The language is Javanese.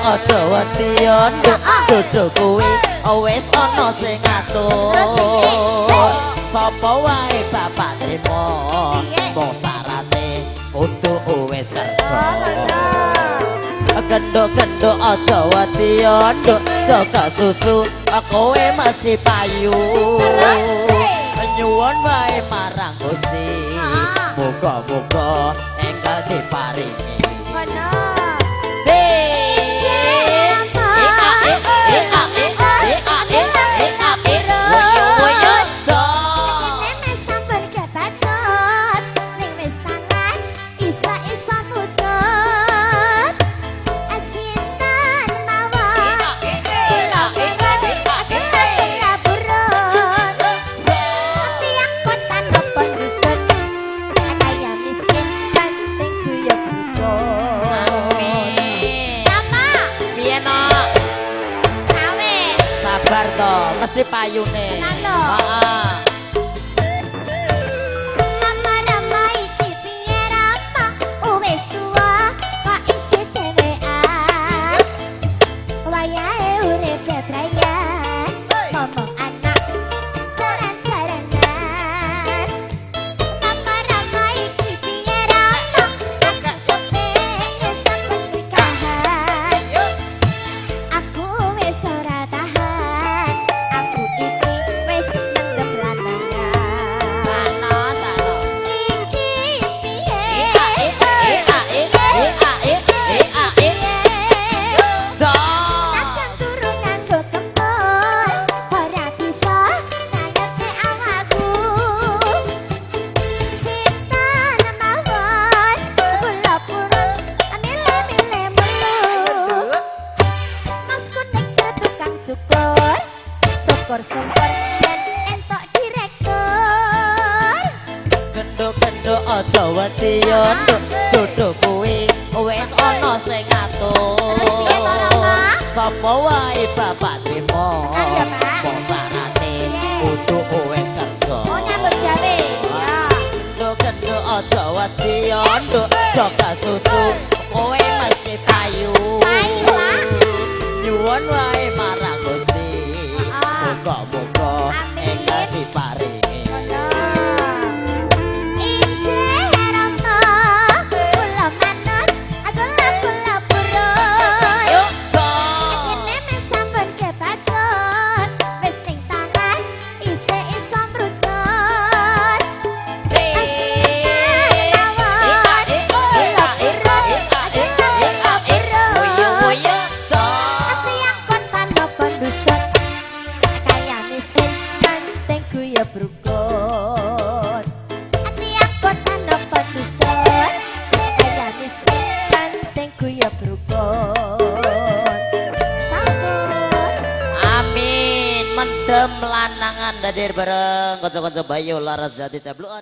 aja wedian jodoh kuwi wis ana sing ngatur sapa wae bapak trimo mung syarate kudu wis kerja gendho-gendho aja wedian jaga susu kowe mesti payu nyuwun wae marang Gusti muga-muga enggal diparingi sabar to mesti payune heeh syukur dan entok direktur gendho-gendho aja wedian jodoh kuwi wis ana sing ngatur sapa wae bapak trimo wong sarate kudu wis kerja nyambut gawe gendho-gendho aja wedian jaga susu kowe mesti payu nyuwun wae marang Gusti moga-moga enggal diparingi mendem lanangan dadir bareng kanca-kanca Bayu Laras Jati Cabluan.